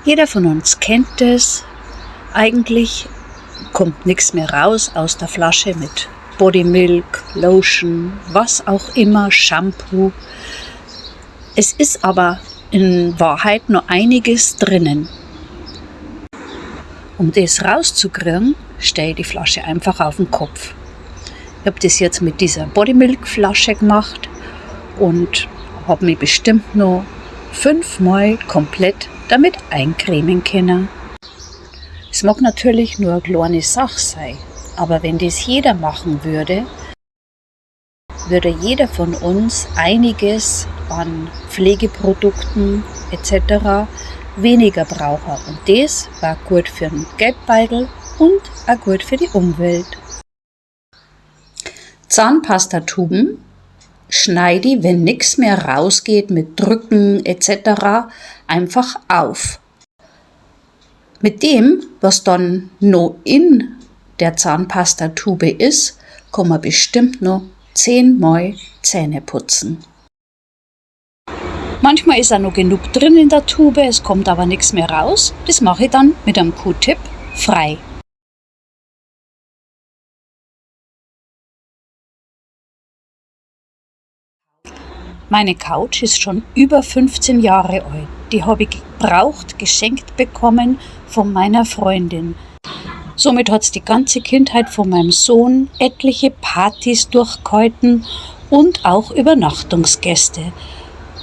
Jeder von uns kennt es. Eigentlich kommt nichts mehr raus aus der Flasche mit Bodymilk, Lotion, was auch immer, Shampoo. Es ist aber in Wahrheit noch einiges drinnen. Um das rauszukriegen, stelle ich die Flasche einfach auf den Kopf. Ich habe das jetzt mit dieser Bodymilk-Flasche gemacht und habe mich bestimmt noch 5-mal komplett damit eincremen können. Es mag natürlich nur eine kleine Sache sein, aber wenn das jeder machen würde, würde jeder von uns einiges an Pflegeprodukten etc. weniger brauchen. Und das war gut für den Geldbeutel und auch gut für die Umwelt. Zahnpastatuben schneide ich, wenn nichts mehr rausgeht mit Drücken etc. einfach auf. Mit dem, was dann noch in der Zahnpastatube ist, kann man bestimmt noch 10-mal Zähne putzen. Manchmal ist auch noch genug drin in der Tube, es kommt aber nichts mehr raus. Das mache ich dann mit einem Q-Tip frei. Meine Couch ist schon über 15 Jahre alt. Die habe ich gebraucht, geschenkt bekommen von meiner Freundin. Somit hat es die ganze Kindheit von meinem Sohn, etliche Partys durchgehalten und auch Übernachtungsgäste.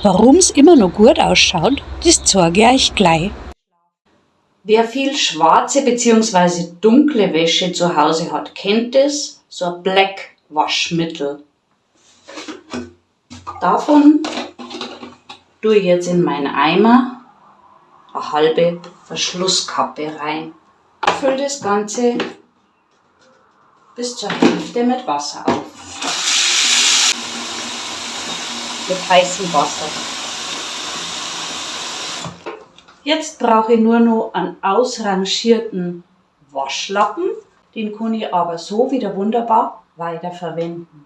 Warum es immer noch gut ausschaut, das zeige ich euch gleich. Wer viel schwarze bzw. dunkle Wäsche zu Hause hat, kennt es, so ein Black Waschmittel. Davon tue ich jetzt in meinen Eimer eine halbe Verschlusskappe rein. Ich fülle das Ganze bis zur Hälfte mit Wasser auf. Mit heißem Wasser. Jetzt brauche ich nur noch einen ausrangierten Waschlappen. Den kann ich aber so wieder wunderbar weiterverwenden.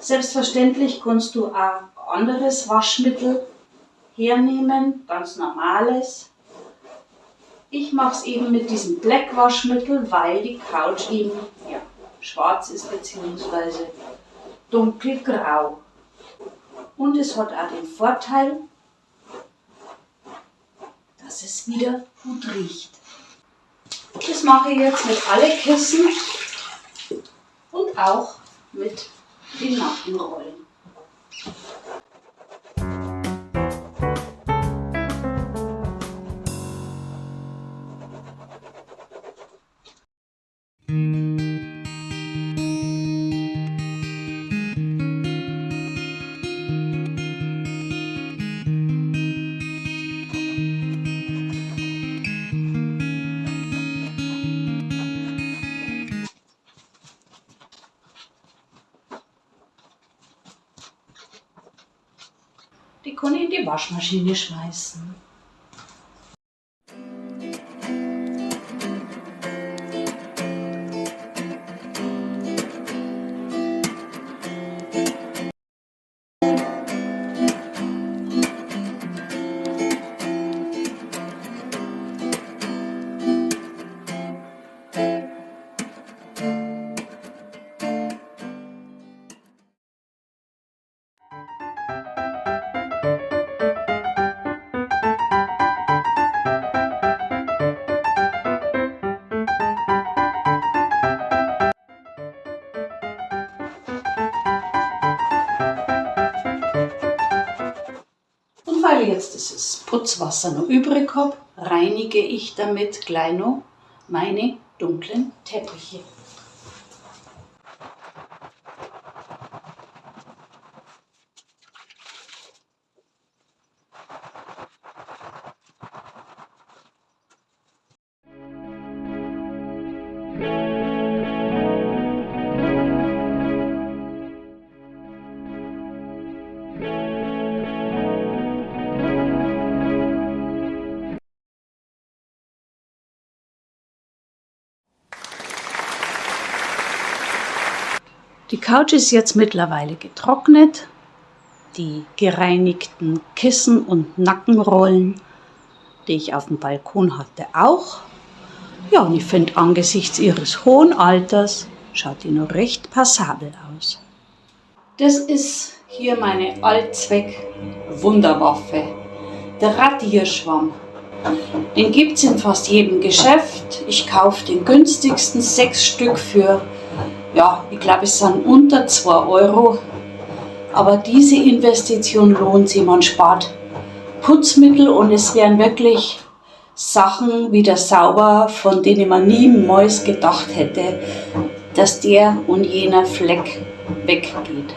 Selbstverständlich kannst du auch anderes Waschmittel hernehmen, ganz normales. Ich mache es eben mit diesem Black Waschmittel, weil die Couch eben schwarz ist bzw. dunkelgrau. Und es hat auch den Vorteil, dass es wieder gut riecht. Das mache ich jetzt mit allen Kissen und auch mit die Nackenrollen. Die kann ich in die Waschmaschine schmeißen. Weil ich jetzt dieses Putzwasser noch übrig habe, reinige ich damit gleich noch meine dunklen Teppiche. Die Couch ist jetzt mittlerweile getrocknet. Die gereinigten Kissen und Nackenrollen, die ich auf dem Balkon hatte, auch. Ja, und ich finde, angesichts ihres hohen Alters schaut die noch recht passabel aus. Das ist hier meine Allzweck-Wunderwaffe, der Radierschwamm. Den gibt es in fast jedem Geschäft. Ich kaufe den günstigsten 6 Stück für, ja, ich glaube es sind unter 2 Euro. Aber diese Investition lohnt sich, man spart Putzmittel und es werden wirklich Sachen wieder sauber, von denen man niemals gedacht hätte, dass der und jener Fleck weggeht.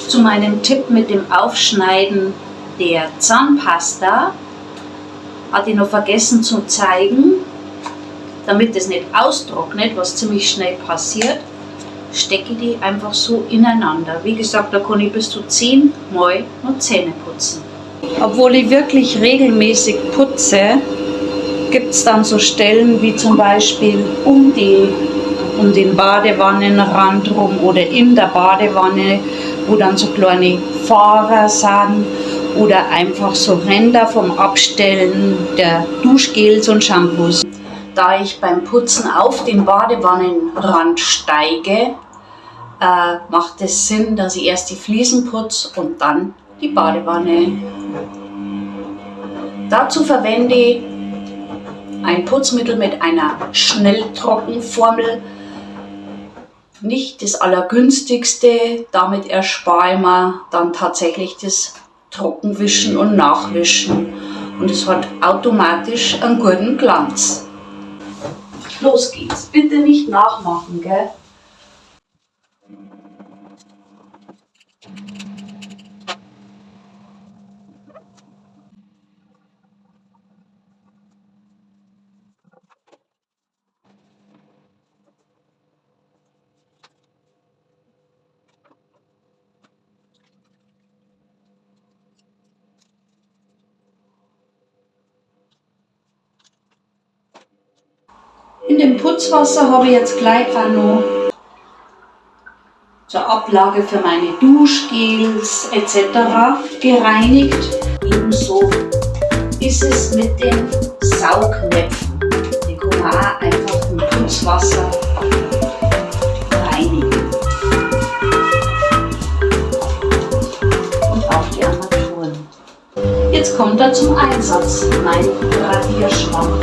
Zu meinem Tipp mit dem Aufschneiden der Zahnpasta hatte ich noch vergessen zu zeigen, damit es nicht austrocknet, was ziemlich schnell passiert, stecke ich die einfach so ineinander. Wie gesagt, da kann ich bis zu 10 Mal noch Zähne putzen. Obwohl ich wirklich regelmäßig putze, gibt es dann so Stellen wie zum Beispiel um den Badewannenrand rum oder in der Badewanne, wo dann so kleine Fahrer sind oder einfach so Ränder vom Abstellen der Duschgels und Shampoos. Da ich beim Putzen auf den Badewannenrand steige, macht es Sinn, dass ich erst die Fliesen putze und dann die Badewanne. Dazu verwende ich ein Putzmittel mit einer Schnelltrockenformel. Nicht das allergünstigste, damit erspare ich mir dann tatsächlich das Trockenwischen und Nachwischen. Und es hat automatisch einen guten Glanz. Los geht's, bitte nicht nachmachen, gell? In dem Putzwasser habe ich jetzt gleich auch noch zur Ablage für meine Duschgels etc. gereinigt. Ebenso ist es mit den Saugnäpfen. Die kann man auch einfach im Putzwasser reinigen. Und auch die Armaturen. Jetzt kommt er zum Einsatz, mein Radierschwamm.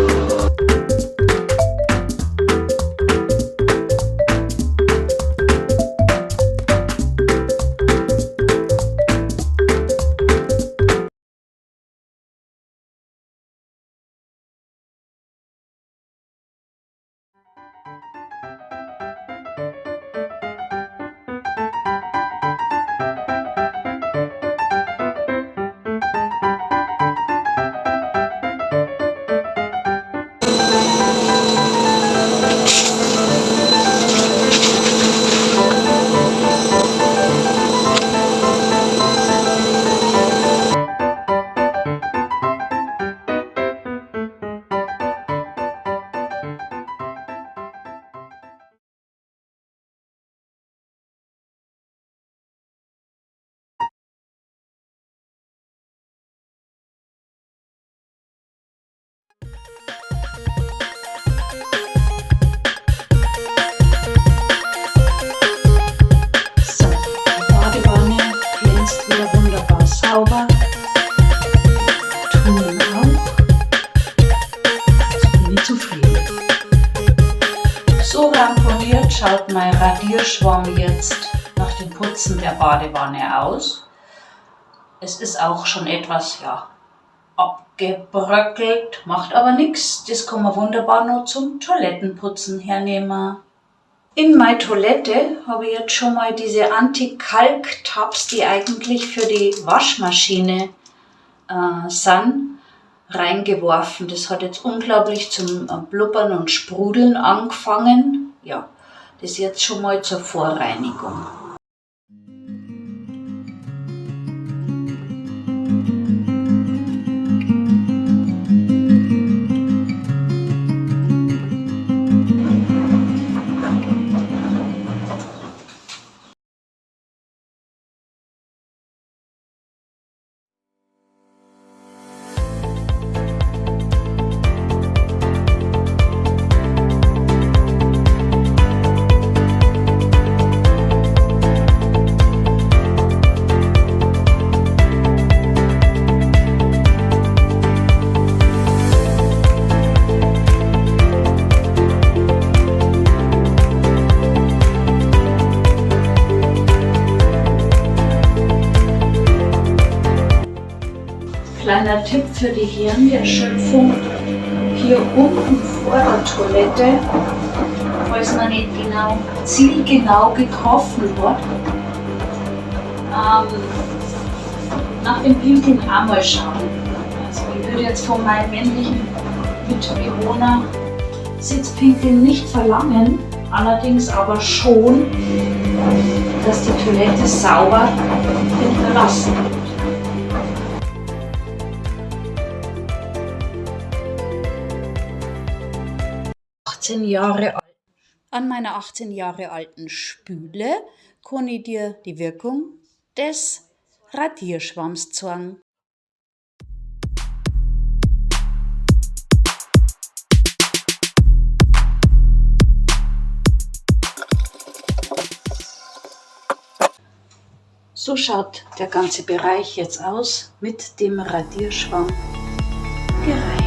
Sauber. Tun auch. Jetzt bin ich zufrieden. So ramponiert schaut mein Radierschwamm jetzt nach dem Putzen der Badewanne aus. Es ist auch schon etwas, ja, abgebröckelt, macht aber nichts. Das kann man wunderbar noch zum Toilettenputzen hernehmen. In meine Toilette habe ich jetzt schon mal diese Anti-Kalk-Tabs, die eigentlich für die Waschmaschine sind, reingeworfen. Das hat jetzt unglaublich zum Blubbern und Sprudeln angefangen. Ja, das jetzt schon mal zur Vorreinigung. Kleiner Tipp für die Hirnerschöpfung. Hier unten vor der Toilette, falls man nicht genau zielgenau getroffen hat, nach dem Pinkeln einmal schauen. Also ich würde jetzt von meinem männlichen Mitbewohner Sitzpinkeln nicht verlangen, allerdings aber schon, dass die Toilette sauber hinterlassen wird. An meiner 18 Jahre alten Spüle kann ich dir die Wirkung des Radierschwamms zeigen. So schaut der ganze Bereich jetzt aus mit dem Radierschwamm gereinigt.